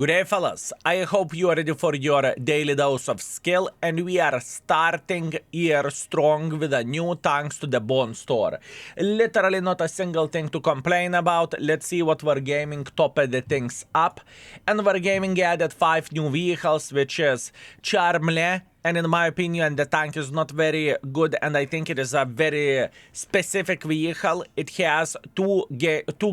Good day, fellas. I hope you are ready for your daily dose of skill, and we are starting here strong with a new thanks to the Bone Store. Literally not a single thing to complain about. Let's see what Wargaming topped the things up. And Wargaming added 5 new vehicles, which is Charmle. And in my opinion, the tank is not very good, and I think it is a very specific vehicle. It has two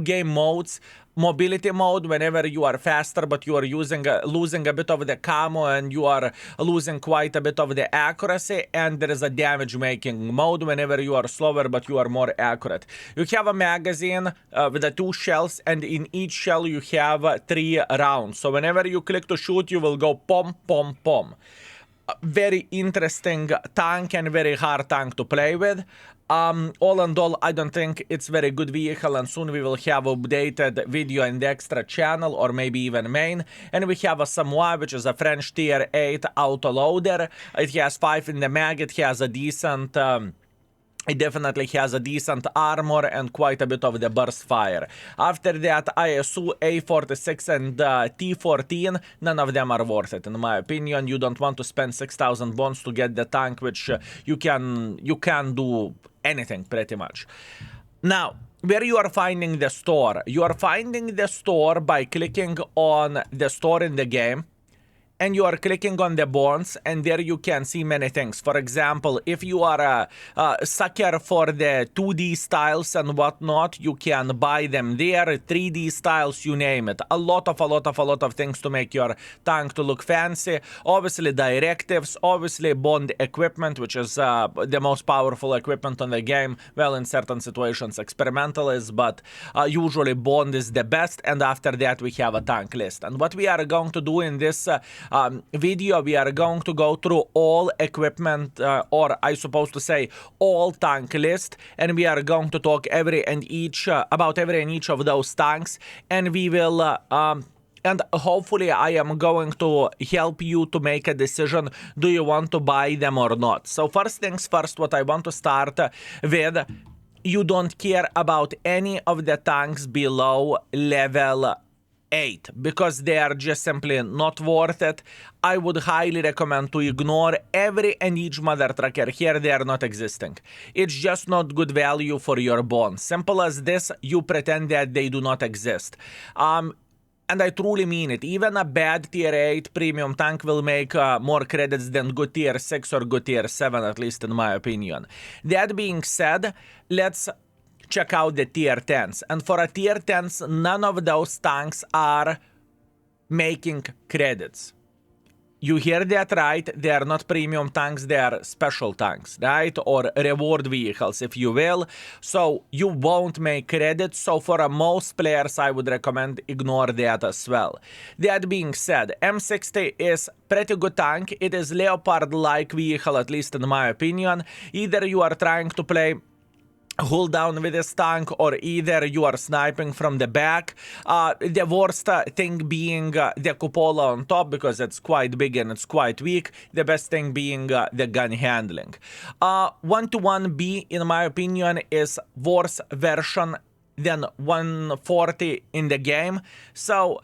game modes. Mobility mode, whenever you are faster, but you are losing a bit of the camo and you are losing quite a bit of the accuracy. And there is a damage making mode, whenever you are slower, but you are more accurate. You have a magazine with the 2 shells, and in each shell you have 3 rounds. So whenever you click to shoot, you will go pom, pom, pom. Very interesting tank and very hard tank to play with. All in all, I don't think it's very good vehicle, and soon we will have updated video in the extra channel, or maybe even main. And we have a Samoa, which is a French tier 8 autoloader. It has 5 in the mag. It has a decent... It definitely has a decent armor and quite a bit of the burst fire. After that, ISU, A46 and T14, none of them are worth it, in my opinion. You don't want to spend 6,000 bones to get the tank, which you can do anything, pretty much. Now, where you are finding the store? You are finding the store by clicking on the store in the game. And you are clicking on the bones, and there you can see many things. For example, if you are a sucker for the 2D styles and whatnot, you can buy them there. 3D styles, you name it. A lot of things to make your tank to look fancy. Obviously directives, obviously bond equipment, which is the most powerful equipment on the game. Well, in certain situations experimental is, but usually bond is the best. And after that we have a tank list. And what we are going to do in this video, we are going to go through all equipment, or I suppose to say all tank list, and we are going to talk about every and each of those tanks, and we will and hopefully I am going to help you to make a decision, do you want to buy them or not. So first things first, what I want to start with, you don't care about any of the tanks below level 8, because they are just simply not worth it. I would highly recommend to ignore every and each mother trucker here. They are not existing. It's just not good value for your bones. Simple as this. You pretend that they do not exist. And I truly mean it. Even a bad tier 8 premium tank will make more credits than good tier 6 or good tier 7, at least in my opinion. That being said, let's check out the tier 10s. And for a tier 10s, none of those tanks are making credits. You hear that right, they are not premium tanks, they are special tanks, right? Or reward vehicles, if you will. So you won't make credits, so for most players I would recommend ignore that as well. That being said, M60 is pretty good tank. It is Leopard-like vehicle, at least in my opinion. Either you are trying to play hold down with this tank, or either you are sniping from the back. The worst thing being the cupola on top, because it's quite big and it's quite weak. The best thing being the gun handling. 121B, in my opinion, is worse version than 140 in the game. So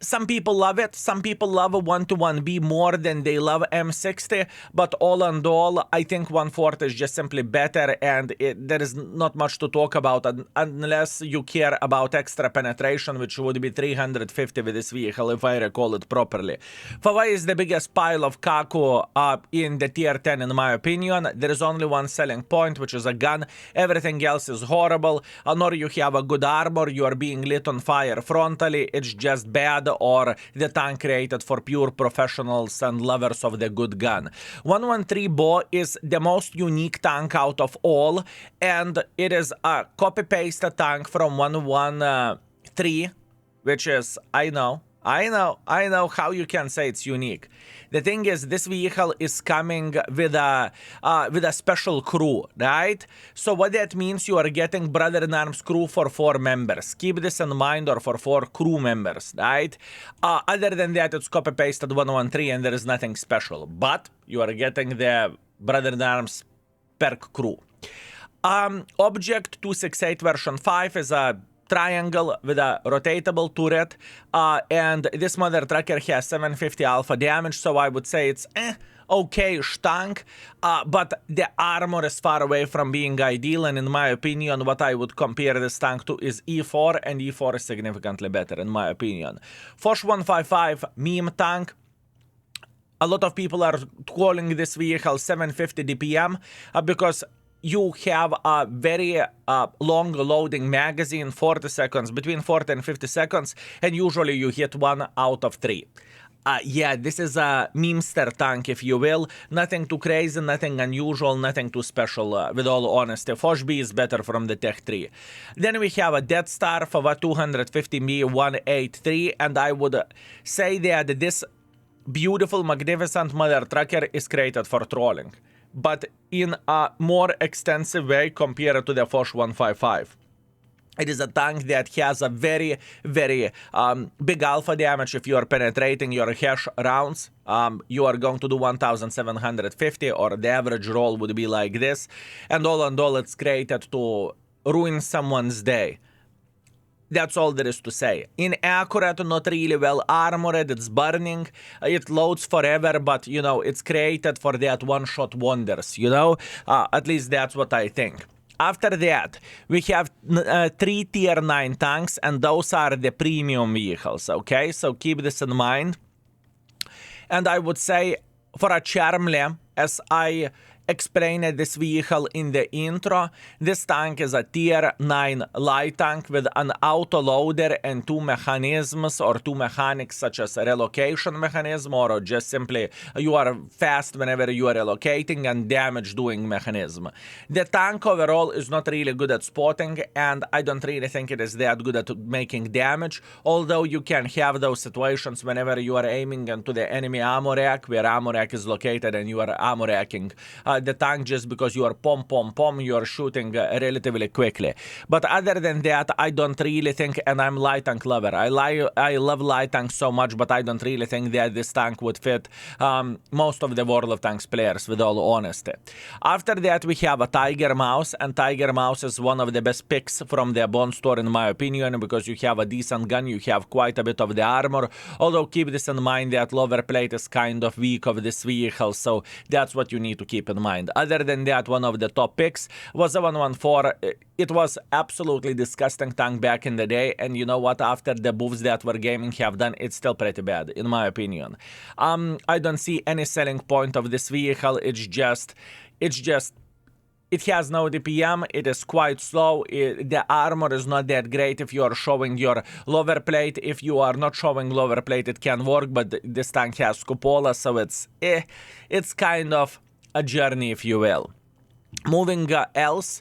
some people love it. Some people love 121B more than they love M60. But all in all, I think 140 is just simply better, and there is not much to talk about unless you care about extra penetration, which would be 350 with this vehicle, if I recall it properly. Fawai is the biggest pile of Kaku in the tier 10, in my opinion. There is only one selling point, which is a gun. Everything else is horrible. Nor you have a good armor, you are being lit on fire frontally. It's just bad, or the tank created for pure professionals and lovers of the good gun. 113 Bo is the most unique tank out of all, and it is a copy-paste tank from 113, which is, I know how you can say it's unique. The thing is, this vehicle is coming with a special crew, right? So what that means, you are getting Brother in Arms crew for 4 members. Keep this in mind, or for 4 crew members, right? Other than that, it's copy-pasted 113 and there is nothing special. But you are getting the Brother in Arms perk crew. Object 268 version 5 is a triangle with a rotatable turret, and this mother trucker has 750 alpha damage, so I would say it's okay-ish tank, but the armor is far away from being ideal, and in my opinion, what I would compare this tank to is E4, and E4 is significantly better, in my opinion. Foch 155 meme tank. A lot of people are calling this vehicle 750 DPM because you have a very long loading magazine, 40 seconds, between 40 and 50 seconds, and usually you hit 1 out of 3. Yeah, this is a memester tank, if you will. Nothing too crazy, nothing unusual, nothing too special, with all honesty. Foch B is better from the Tech 3. Then we have a Death Star for a 250 183, and I would say that this beautiful, magnificent mother trucker is created for trolling, but in a more extensive way compared to the Foch 155. It is a tank that has a very, very big alpha damage. If you are penetrating your hash rounds, you are going to do 1750, or the average roll would be like this. And all in all, it's created to ruin someone's day. That's all there is to say. Inaccurate, not really well armored, it's burning, it loads forever, but, you know, it's created for that one-shot wonders, you know? At least that's what I think. After that, we have 3 tier 9 tanks, and those are the premium vehicles, okay? So keep this in mind. And I would say, for a Charmle, as I explained this vehicle in the intro, this tank is a tier 9 light tank with an autoloader and 2 mechanisms or 2 mechanics, such as a relocation mechanism, or just simply you are fast whenever you are relocating, and damage doing mechanism. The tank overall is not really good at spotting, and I don't really think it is that good at making damage, although you can have those situations whenever you are aiming into the enemy ammo rack, where ammo rack is located, and you are ammo racking the tank just because you are you are shooting relatively quickly. But other than that, I don't really think, and I'm light tank lover, I love light tanks so much, but I don't really think that this tank would fit most of the World of Tanks players, with all honesty. After that, we have a Tiger Mouse, and Tiger Mouse is one of the best picks from the Bond store, in my opinion, because you have a decent gun, you have quite a bit of the armor, although keep this in mind that lower plate is kind of weak of this vehicle, so that's what you need to keep in mind. Other than that, one of the top picks was a 114. It was absolutely disgusting tank back in the day, and you know what, after the buffs that Wargaming have done, it's still pretty bad, in my opinion. I don't see any selling point of this vehicle. It has no DPM, it is quite slow, the armor is not that great if you are showing your lower plate. If you are not showing lower plate, it can work, but this tank has cupola, so it's kind of a journey, if you will. Moving else,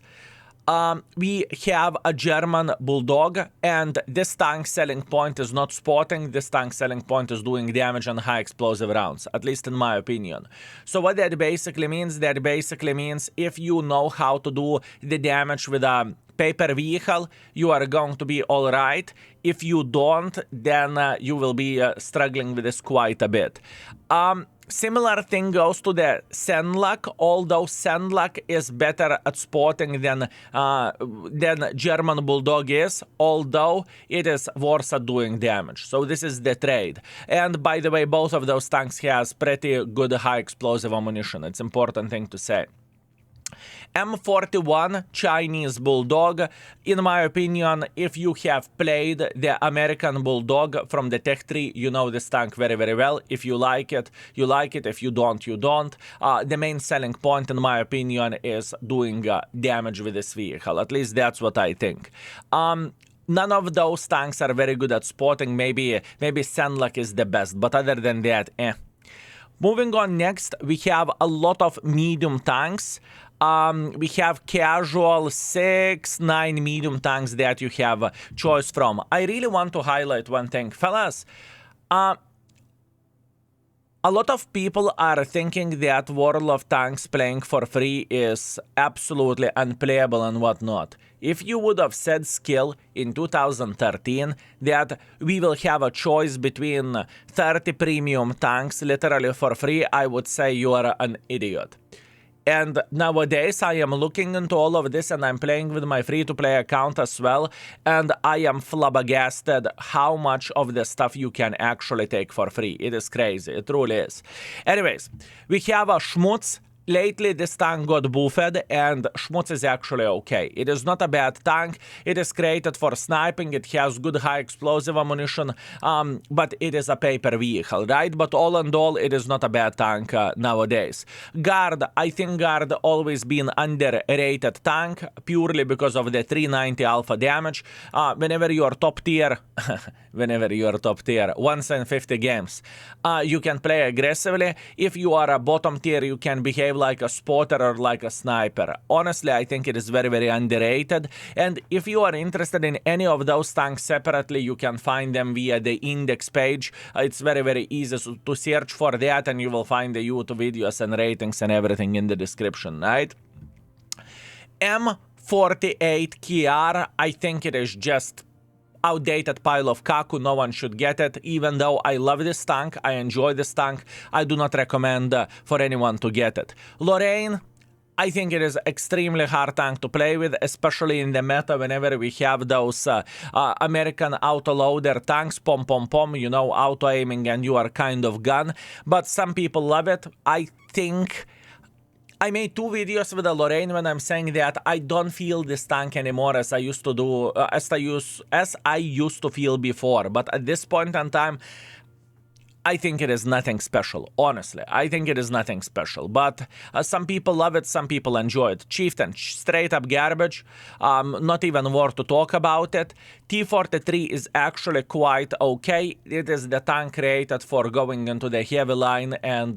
we have a German Bulldog, and this tank selling point is not spotting. This tank selling point is doing damage on high explosive rounds, at least in my opinion. So what that basically means, if you know how to do the damage with a paper vehicle, you are going to be all right. If you don't, then you will be struggling with this quite a bit. Similar thing goes to the Senlak, although Senlak is better at spotting than German Bulldog is, although it is worse at doing damage. So this is the trade. And by the way, both of those tanks has pretty good high explosive ammunition. It's an important thing to say. M41 Chinese Bulldog, in my opinion, if you have played the American Bulldog from the Tech 3, you know this tank very, very well. If you like it, you like it. If you don't, you don't. The main selling point, in my opinion, is doing damage with this vehicle. At least that's what I think. None of those tanks are very good at spotting. Maybe Senlak is the best, but other than that, Moving on next, we have a lot of medium tanks. We have casual 6-9 medium tanks that you have choice from. I really want to highlight one thing, fellas. A lot of people are thinking that World of Tanks playing for free is absolutely unplayable and whatnot. If you would have said skill in 2013 that we will have a choice between 30 premium tanks literally for free, I would say you are an idiot. And nowadays, I am looking into all of this and I'm playing with my free-to-play account as well. And I am flabbergasted how much of the stuff you can actually take for free. It is crazy. It truly is. Anyways, we have a Schmutz. Lately, this tank got buffed, and Schmutz is actually okay. It is not a bad tank. It is created for sniping. It has good high explosive ammunition, but it is a paper vehicle, right? But all in all, it is not a bad tank nowadays. Guard, I think Guard always been underrated tank purely because of the 390 alpha damage. Whenever you are top tier, once in 50 games, you can play aggressively. If you are a bottom tier, you can behave like a spotter or like a sniper. Honestly, I think it is very, very underrated. And if you are interested in any of those tanks separately, you can find them via the index page. It's very, very easy to search for that, and you will find the YouTube videos and ratings and everything in the description, right? M48 KR, I think it is just outdated pile of kaku. No one should get it. Even though I love this tank, I enjoy this tank, I do not recommend for anyone to get it. Lorraine, I think it is extremely hard tank to play with, especially in the meta whenever we have those American auto-loader tanks, pom-pom-pom, you know, auto-aiming and you are kind of gone. But some people love it. I think I made 2 videos with the Lorraine when I'm saying that I don't feel this tank anymore as I used to do, as I used to feel before. But at this point in time, I think it is nothing special, honestly. I think it is nothing special, but some people love it, some people enjoy it. Chieftain, straight up garbage, not even worth to talk about it. T-43 is actually quite okay. It is the tank created for going into the heavy line and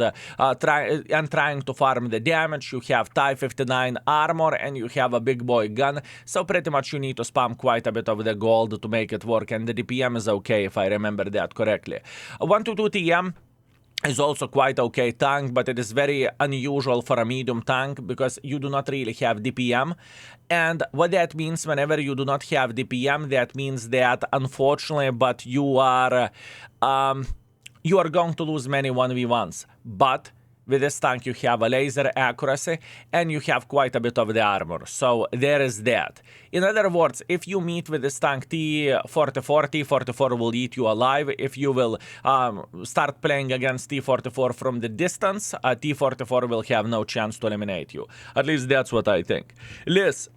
trying to farm the damage. You have Type 59 armor and you have a big boy gun, so pretty much you need to spam quite a bit of the gold to make it work, and the DPM is okay if I remember that correctly. 122 TM is also quite okay tank, but it is very unusual for a medium tank because you do not really have DPM. And what that means, whenever you do not have DPM, that means that unfortunately, but you are going to lose many 1v1s. But with this tank, you have a laser accuracy and you have quite a bit of the armor. So there is that. In other words, if you meet with this tank T-44, T-44 will eat you alive. If you will start playing against T-44 from the distance, T-44 will have no chance to eliminate you. At least that's what I think. Liz.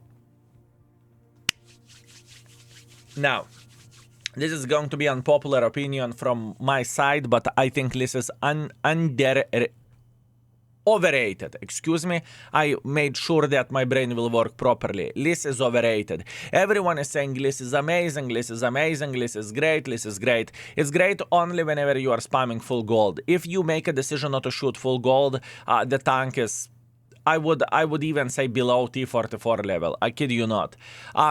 Now, this is going to be unpopular opinion from my side, but I think Liz is overrated. Excuse me, I made sure that my brain will work properly. Liz is overrated. Everyone is saying Liz is amazing, Liz is amazing, Liz is great, Liz is great. It's great only whenever you are spamming full gold. If you make a decision not to shoot full gold, the tank is, I would even say, below T-44 level. I kid you not.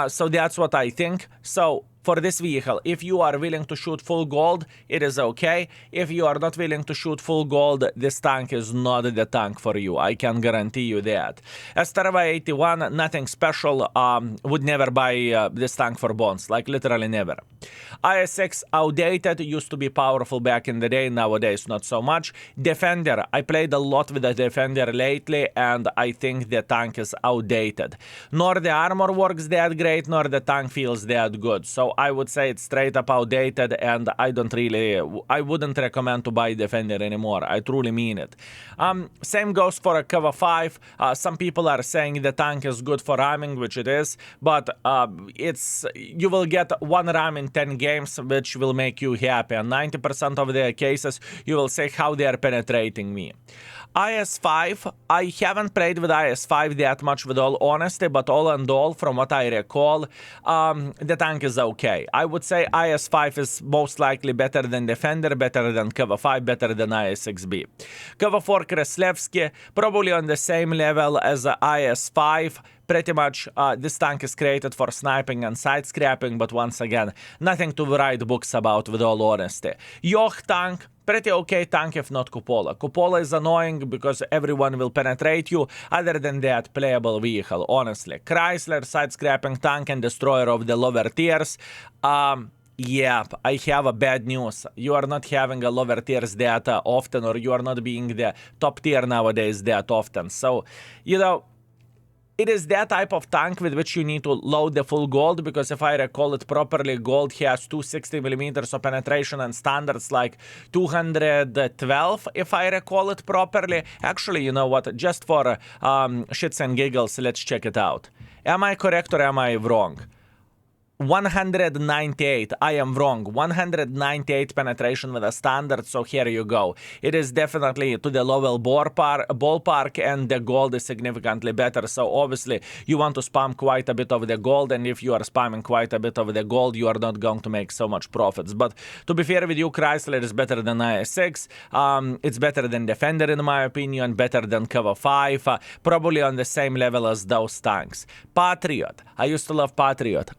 So that's what I think. So for this vehicle, if you are willing to shoot full gold, it is okay. If you are not willing to shoot full gold, this tank is not the tank for you. I can guarantee you that. Esterva 81, nothing special. Would never buy this tank for bones, like literally never. IS-6 outdated, used to be powerful back in the day, nowadays not so much. Defender, I played a lot with the Defender lately, and I think the tank is outdated. Nor the armor works that great, nor the tank feels that good. So I would say it's straight up outdated, and I wouldn't recommend to buy Defender anymore. I truly mean it. Same goes for a Cover 5. Some people are saying the tank is good for ramming, which it is, but you will get 1 ram in 10 games, which will make you happy. And 90% of the cases, you will say how they are penetrating me. IS-5, I haven't played with IS-5 that much, with all honesty, but all and all, from what I recall, the tank is okay. I would say IS-5 is most likely better than Defender, better than Cover 5, better than IS-6B. Cover 4 Kreslevsky, probably on the same level as IS-5. Pretty much, this tank is created for sniping and side-scrapping, but once again, nothing to write books about, with all honesty. Yoch tank, pretty okay tank if not Cupola. Cupola is annoying because everyone will penetrate you. Other than that, playable vehicle, honestly. Chrysler, side-scrapping tank and destroyer of the lower tiers. Yeah, I have a bad news. You are not having a lower tiers that often, or you are not being the top tier nowadays that often. So, it is that type of tank with which you need to load the full gold, because if I recall it properly, gold has 260 millimeters of penetration and standards like 212, if I recall it properly. Actually, you know what? Just for shits and giggles, let's check it out. Am I correct or am I wrong? 198. I am wrong. 198 penetration with a standard, so here you go. It is definitely to the level ballpark, and the gold is significantly better. So obviously you want to spam quite a bit of the gold, and if you are spamming quite a bit of the gold, you are not going to make so much profits. But to be fair with you, Chrysler is better than IS6. It's better than Defender in my opinion, better than Cover 5, probably on the same level as those tanks. Patriot. I used to love Patriot.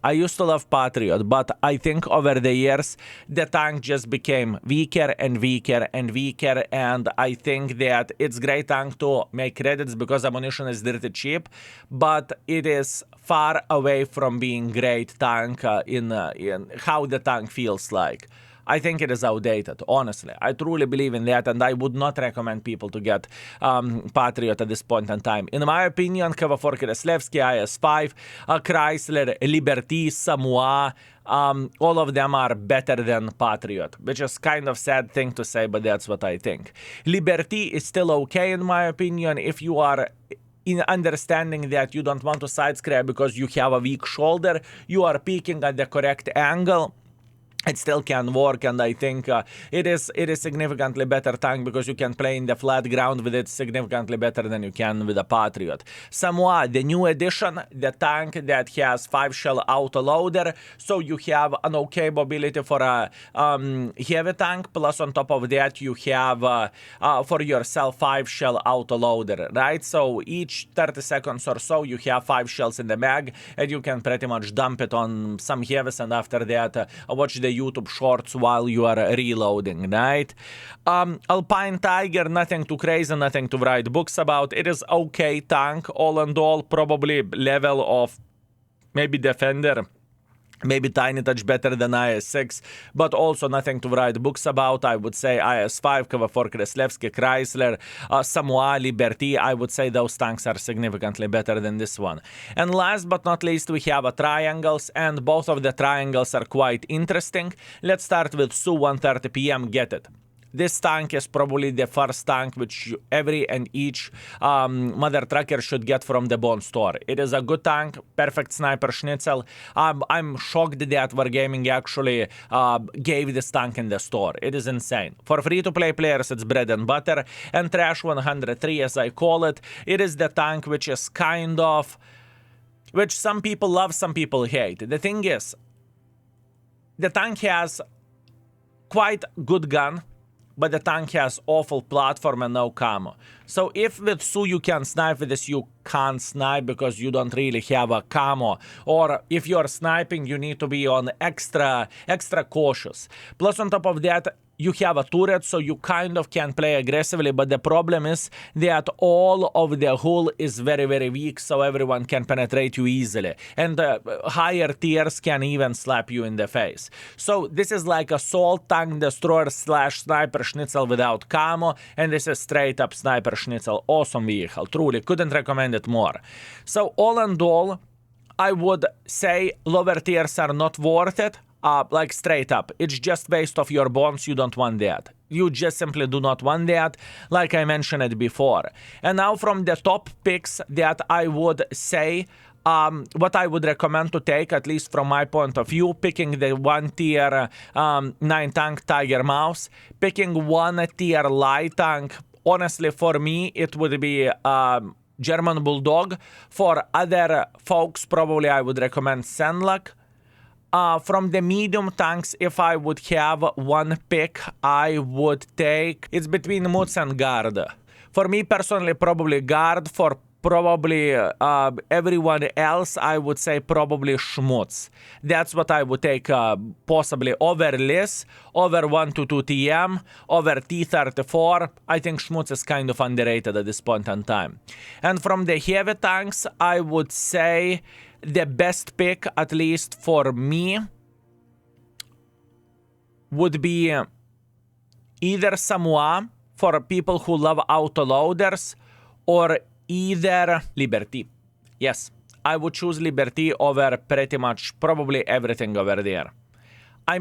But I think over the years the tank just became weaker and weaker and weaker, and I think that it's great tank to make credits because ammunition is dirty cheap, but it is far away from being great tank in how the tank feels like. I think it is outdated, honestly. I truly believe in that, and I would not recommend people to get Patriot at this point in time. In my opinion, Cover 4 Kreslevsky, IS5, Chrysler, Liberty, Samoa, all of them are better than Patriot, which is kind of sad thing to say, but that's what I think. Liberty is still okay in my opinion if you are in understanding that you don't want to side scrap because you have a weak shoulder, you are peaking at the correct angle. It still can work, and I think it is significantly better tank because you can play in the flat ground with it significantly better than you can with a Patriot. Samoa, the new edition, the tank that has 5-shell autoloader, so you have an okay mobility for a heavy tank, plus on top of that you have for yourself 5-shell autoloader, right? So each 30 seconds or so you have 5 shells in the mag, and you can pretty much dump it on some heavies, and after that watch the YouTube shorts while you are reloading, right? Alpine Tiger, nothing too crazy, nothing to write books about. It is okay tank, all and all, probably level of maybe Defender, maybe tiny touch better than IS6, but also nothing to write books about. I would say IS5, Cover 4 Kreslevsky, Chrysler, Samoa, Liberty. I would say those tanks are significantly better than this one. And last but not least, we have triangles, and both of the triangles are quite interesting. Let's start with Su-130 PM, get it. This tank is probably the first tank which every and each mother trucker should get from the Bone store. It is a good tank, perfect sniper schnitzel. I'm shocked that Wargaming actually gave this tank in the store. It is insane. For free-to-play players, it's bread and butter. And Trash 103, as I call it, it is the tank which is kind of... which some people love, some people hate. The thing is, the tank has quite good gun, but the tank has awful platform and no camo. So if with Su you can snipe with this, you can't snipe because you don't really have a camo. Or if you're sniping, you need to be on extra cautious. Plus on top of that, you have a turret, so you kind of can play aggressively, but the problem is that all of the hull is very, very weak, so everyone can penetrate you easily. And higher tiers can even slap you in the face. So this is like assault tank destroyer / sniper schnitzel without camo, and this is straight up sniper schnitzel. Awesome vehicle, truly, couldn't recommend it more. So all in all, I would say lower tiers are not worth it. Like straight up, it's just based off your bones. You don't want that. You just simply do not want that, like I mentioned it before. And now from the top picks that I would say, what I would recommend to take, at least from my point of view, picking the 1 tier 9 tank Tiger Mouse, picking 1 tier light tank, honestly for me it would be German Bulldog. For other folks, probably I would recommend Senlak. From the medium tanks, if I would have one pick, I would take... it's between Mutz and Guard. For me personally, probably Guard. For probably everyone else, I would say probably Schmutz. That's what I would take possibly over Liz, over 122 TM, over T34. I think Schmutz is kind of underrated at this point in time. And from the heavy tanks, I would say... the best pick, at least for me, would be either Samoa for people who love autoloaders, or either Liberty. Yes, I would choose Liberty over pretty much probably everything over there. I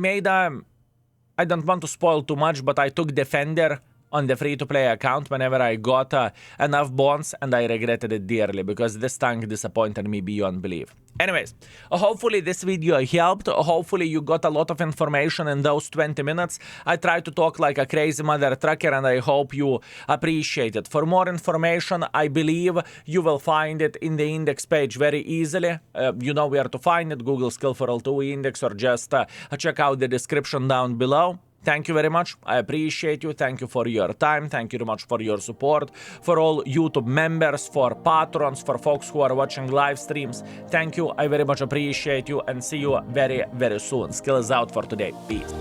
don't want to spoil too much, but I took Defender on the free-to-play account whenever I got enough bonds, and I regretted it dearly because this tank disappointed me beyond belief. Anyways, hopefully this video helped. Hopefully you got a lot of information in those 20 minutes. I tried to talk like a crazy mother trucker, and I hope you appreciate it. For more information, I believe you will find it in the index page very easily. You know where to find it, Google Skill for L2 index, or just check out the description down below. Thank you very much. I appreciate you. Thank you for your time. Thank you very much for your support. For all YouTube members, for patrons, for folks who are watching live streams. Thank you. I very much appreciate you, and see you very, very soon. Skill is out for today. Peace.